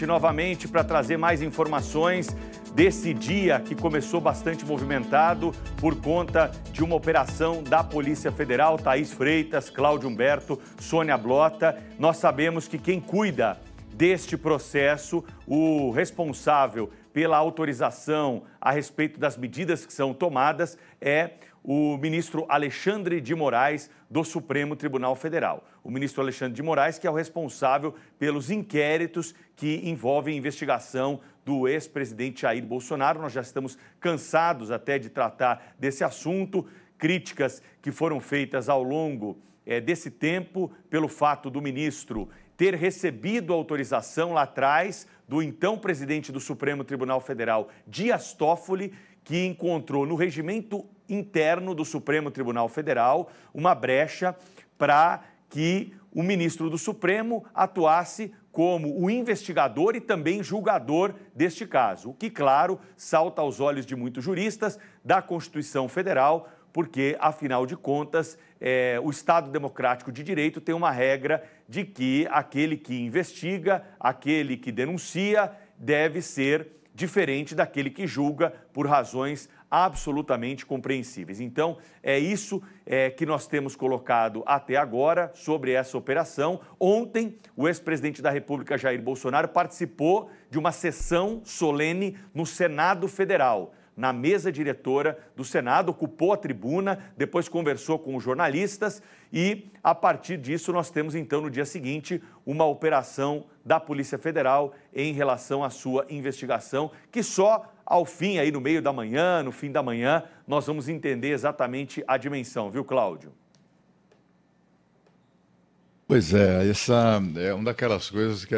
gente novamente para trazer mais informações desse dia que começou bastante movimentado por conta de uma operação da Polícia Federal. Thaís Freitas, Cláudio Humberto, Sônia Blota. Nós sabemos que quem cuida deste processo, o responsável pela autorização a respeito das medidas que são tomadas, é o ministro Alexandre de Moraes, do Supremo Tribunal Federal. O ministro Alexandre de Moraes, que é o responsável pelos inquéritos que envolvem a investigação do ex-presidente Jair Bolsonaro. Nós já estamos cansados até de tratar desse assunto, críticas que foram feitas ao longo desse tempo pelo fato do ministro ter recebido autorização lá atrás do então presidente do Supremo Tribunal Federal, Dias Toffoli, que encontrou no regimento interno do Supremo Tribunal Federal uma brecha para que o ministro do Supremo atuasse como o investigador e também julgador deste caso, o que, claro, salta aos olhos de muitos juristas da Constituição Federal, porque, afinal de contas, o Estado Democrático de Direito tem uma regra de que aquele que investiga, aquele que denuncia, deve ser diferente daquele que julga por razões absolutamente compreensíveis. Então, é isso que nós temos colocado até agora sobre essa operação. Ontem, o ex-presidente da República, Jair Bolsonaro, participou de uma sessão solene no Senado Federal, na mesa diretora do Senado, ocupou a tribuna, depois conversou com os jornalistas e, a partir disso, nós temos, então, no dia seguinte, uma operação da Polícia Federal em relação à sua investigação, que só ao fim, aí no meio da manhã, no fim da manhã, nós vamos entender exatamente a dimensão, viu, Cláudio? Pois é, essa é uma daquelas coisas que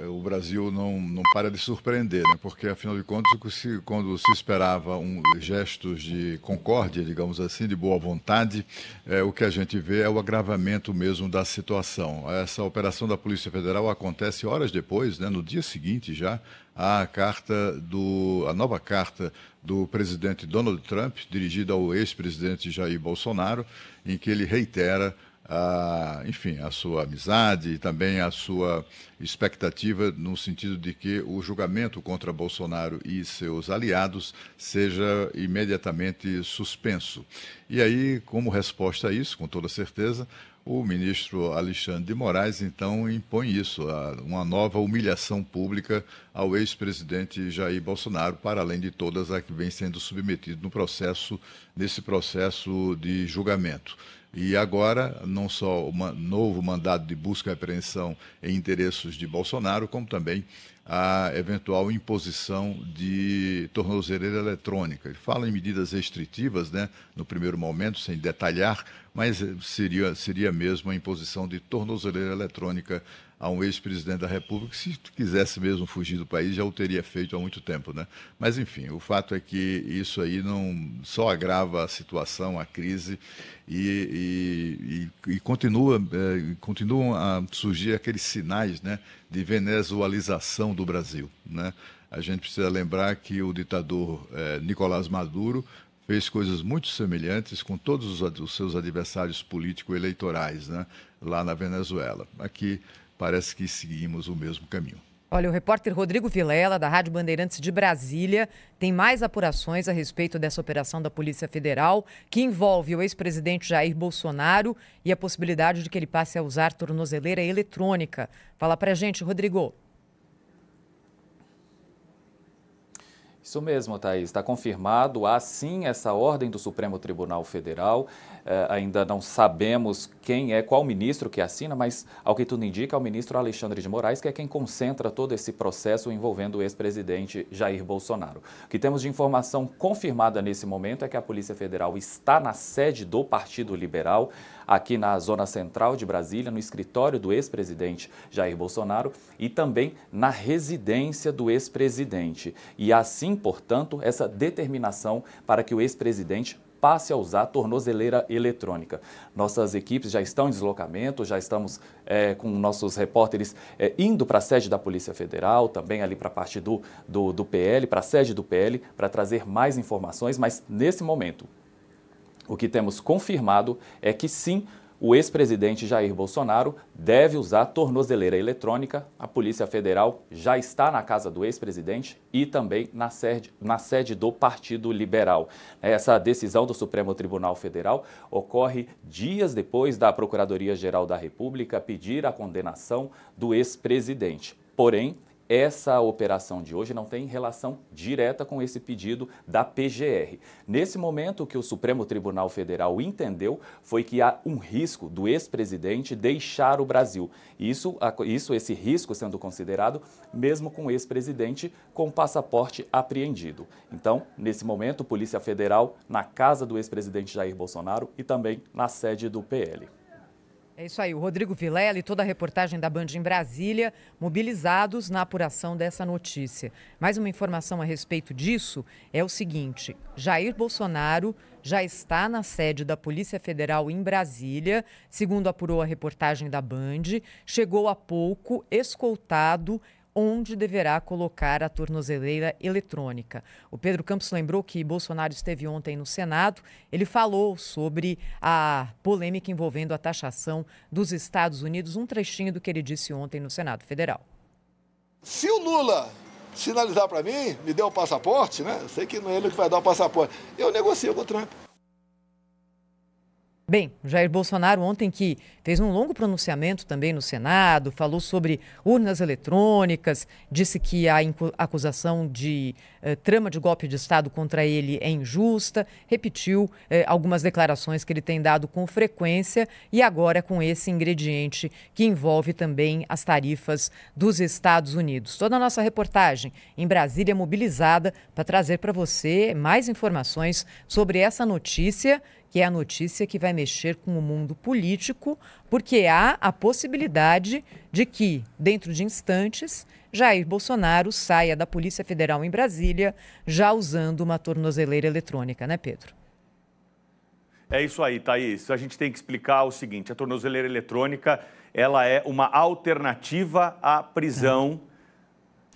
o Brasil não para de surpreender, né? Porque, afinal de contas, quando se esperava gestos de concórdia, digamos assim, de boa vontade, o que a gente vê é o agravamento mesmo da situação. Essa operação da Polícia Federal acontece horas depois, né? No dia seguinte já, a nova carta do presidente Donald Trump, dirigida ao ex-presidente Jair Bolsonaro, em que ele reitera a sua amizade e também a sua expectativa no sentido de que o julgamento contra Bolsonaro e seus aliados seja imediatamente suspenso. E aí, como resposta a isso, com toda certeza, o ministro Alexandre de Moraes, então, impõe isso, uma nova humilhação pública ao ex-presidente Jair Bolsonaro, para além de todas as que vem sendo submetido nesse processo de julgamento. E agora, não só um novo mandado de busca e apreensão em interesses de Bolsonaro, como também a eventual imposição de tornozeleira eletrônica. Ele fala em medidas restritivas, né, no primeiro momento, sem detalhar, mas seria mesmo a imposição de tornozeleira eletrônica a um ex-presidente da República, que se quisesse mesmo fugir do país, já o teria feito há muito tempo, né? Mas, enfim, o fato é que isso aí não só agrava a situação, a crise, e continuam a surgir aqueles sinais, né, de venezualização do Brasil, né? A gente precisa lembrar que o ditador Nicolás Maduro fez coisas muito semelhantes com todos os seus adversários político-eleitorais, né, lá na Venezuela. Aqui parece que seguimos o mesmo caminho. Olha, o repórter Rodrigo Vilela, da Rádio Bandeirantes de Brasília, tem mais apurações a respeito dessa operação da Polícia Federal, que envolve o ex-presidente Jair Bolsonaro e a possibilidade de que ele passe a usar tornozeleira eletrônica. Fala pra gente, Rodrigo. Isso mesmo, Thaís. Está confirmado, há sim essa ordem do Supremo Tribunal Federal. Ainda não sabemos qual ministro que assina, mas ao que tudo indica é o ministro Alexandre de Moraes, que é quem concentra todo esse processo envolvendo o ex-presidente Jair Bolsonaro. O que temos de informação confirmada nesse momento é que a Polícia Federal está na sede do Partido Liberal, aqui na zona central de Brasília, no escritório do ex-presidente Jair Bolsonaro e também na residência do ex-presidente. E assim, portanto, essa determinação para que o ex-presidente passe a usar tornozeleira eletrônica. Nossas equipes já estão em deslocamento, já estamos com nossos repórteres indo para a sede da Polícia Federal, também ali para a parte do PL, para a sede do PL, para trazer mais informações, mas nesse momento o que temos confirmado é que sim, o ex-presidente Jair Bolsonaro deve usar tornozeleira eletrônica. A Polícia Federal já está na casa do ex-presidente e também na sede do Partido Liberal. Essa decisão do Supremo Tribunal Federal ocorre dias depois da Procuradoria-Geral da República pedir a condenação do ex-presidente. Porém, essa operação de hoje não tem relação direta com esse pedido da PGR. Nesse momento, o que o Supremo Tribunal Federal entendeu foi que há um risco do ex-presidente deixar o Brasil. Esse risco sendo considerado mesmo com o ex-presidente com passaporte apreendido. Então, nesse momento, Polícia Federal na casa do ex-presidente Jair Bolsonaro e também na sede do PL. É isso aí, o Rodrigo Vilela e toda a reportagem da Band em Brasília, mobilizados na apuração dessa notícia. Mais uma informação a respeito disso é o seguinte: Jair Bolsonaro já está na sede da Polícia Federal em Brasília, segundo apurou a reportagem da Band, chegou há pouco escoltado onde deverá colocar a tornozeleira eletrônica. O Pedro Campos lembrou que Bolsonaro esteve ontem no Senado. Ele falou sobre a polêmica envolvendo a taxação dos Estados Unidos, um trechinho do que ele disse ontem no Senado Federal. Se o Lula sinalizar para mim, me der o passaporte, né? Eu sei que não é ele que vai dar o passaporte, eu negocio com o Trump. Bem, Jair Bolsonaro ontem que fez um longo pronunciamento também no Senado, falou sobre urnas eletrônicas, disse que a acusação de trama de golpe de Estado contra ele é injusta, repetiu algumas declarações que ele tem dado com frequência e agora com esse ingrediente que envolve também as tarifas dos Estados Unidos. Toda a nossa reportagem em Brasília mobilizada para trazer para você mais informações sobre essa notícia, que é a notícia que vai mexer com o mundo político, porque há a possibilidade de que, dentro de instantes, Jair Bolsonaro saia da Polícia Federal em Brasília já usando uma tornozeleira eletrônica, né, Pedro? É isso aí, Thaís. A gente tem que explicar o seguinte: a tornozeleira eletrônica, ela é uma alternativa à prisão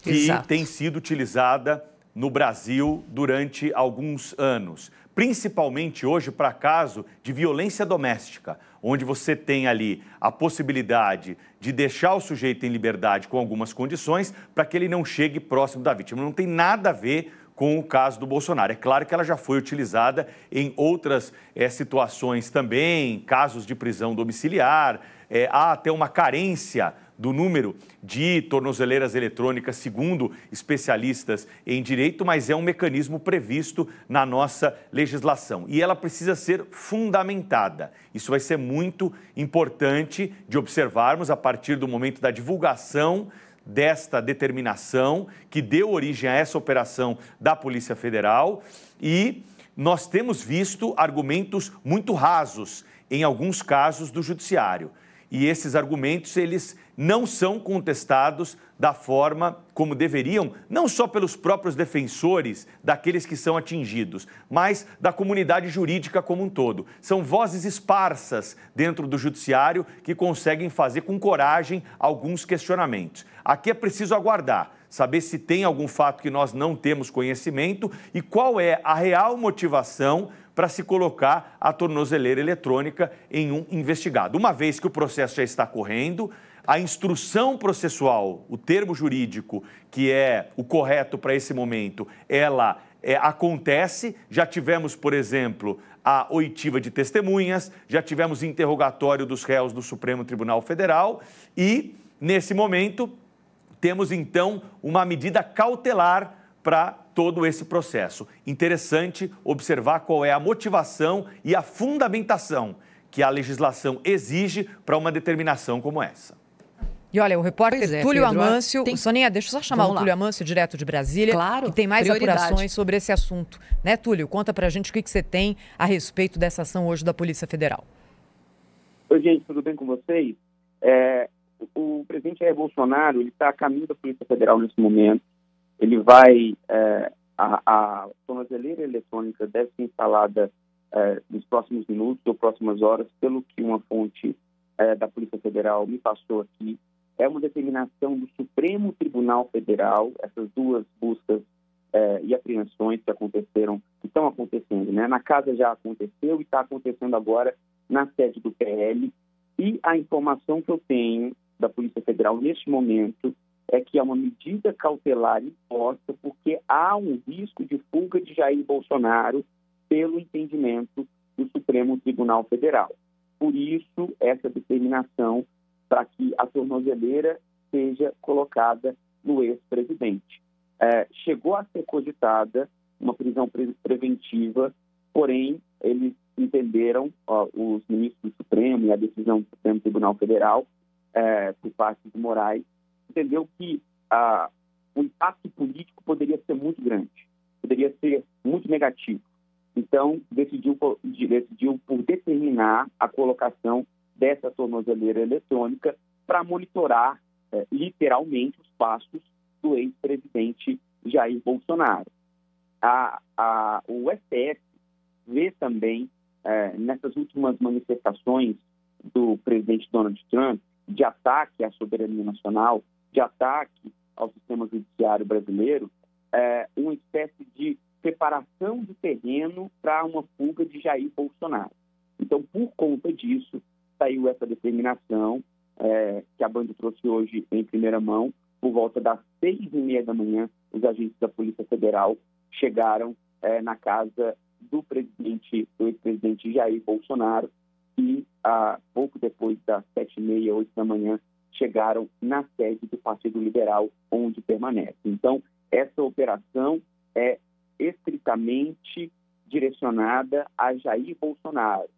que tem sido utilizada no Brasil durante alguns anos, principalmente hoje para caso de violência doméstica, onde você tem ali a possibilidade de deixar o sujeito em liberdade com algumas condições para que ele não chegue próximo da vítima. Não tem nada a ver com o caso do Bolsonaro. É claro que ela já foi utilizada em outras situações também, casos de prisão domiciliar, há até uma carência do número de tornozeleiras eletrônicas, segundo especialistas em direito, mas é um mecanismo previsto na nossa legislação. E ela precisa ser fundamentada. Isso vai ser muito importante de observarmos a partir do momento da divulgação desta determinação que deu origem a essa operação da Polícia Federal. E nós temos visto argumentos muito rasos em alguns casos do Judiciário. E esses argumentos, eles não são contestados da forma como deveriam, não só pelos próprios defensores daqueles que são atingidos, mas da comunidade jurídica como um todo. São vozes esparsas dentro do Judiciário que conseguem fazer com coragem alguns questionamentos. Aqui é preciso aguardar, saber se tem algum fato que nós não temos conhecimento e qual é a real motivação para se colocar a tornozeleira eletrônica em um investigado. Uma vez que o processo já está correndo, a instrução processual, o termo jurídico que é o correto para esse momento, ela acontece. Já tivemos, por exemplo, a oitiva de testemunhas, já tivemos interrogatório dos réus do Supremo Tribunal Federal e, nesse momento, temos, então, uma medida cautelar para todo esse processo. Interessante observar qual é a motivação e a fundamentação que a legislação exige para uma determinação como essa. E olha, o repórter Túlio Amâncio... Soninha, deixa eu só chamar Vamos o Túlio Amâncio, direto de Brasília, claro, que tem mais prioridade. apurações sobre esse assunto. Né, Túlio? Conta pra gente o que você tem a respeito dessa ação hoje da Polícia Federal. Oi, gente, tudo bem com vocês? O presidente Jair Bolsonaro, ele está a caminho da Polícia Federal nesse momento. Ele vai... A tornozeleira eletrônica deve ser instalada nos próximos minutos ou próximas horas, pelo que uma fonte da Polícia Federal me passou aqui. É uma determinação do Supremo Tribunal Federal, essas duas buscas e apreensões que estão acontecendo, né? Na casa já aconteceu e está acontecendo agora na sede do PL, e a informação que eu tenho da Polícia Federal neste momento é que é uma medida cautelar imposta porque há um risco de fuga de Jair Bolsonaro pelo entendimento do Supremo Tribunal Federal. Por isso, essa determinação para que a tornozeleira seja colocada no ex-presidente. Chegou a ser cogitada uma prisão preventiva, porém, eles entenderam, os ministros do Supremo e a decisão do Supremo Tribunal Federal, por parte do Moraes, entendeu que o impacto político poderia ser muito grande, poderia ser muito negativo. Então, decidiu por determinar a colocação dessa tornozeleira eletrônica para monitorar, literalmente, os passos do ex-presidente Jair Bolsonaro. O STF vê também, nessas últimas manifestações do presidente Donald Trump, de ataque à soberania nacional, de ataque ao sistema judiciário brasileiro, uma espécie de preparação do terreno para uma fuga de Jair Bolsonaro. Então, por conta disso, saiu essa determinação que a Band trouxe hoje em primeira mão. Por volta das 6h30 da manhã, os agentes da Polícia Federal chegaram na casa do ex-presidente Jair Bolsonaro e, pouco depois das 7h30, 8 da manhã, chegaram na sede do Partido Liberal, onde permanece. Então, essa operação é estritamente direcionada a Jair Bolsonaro.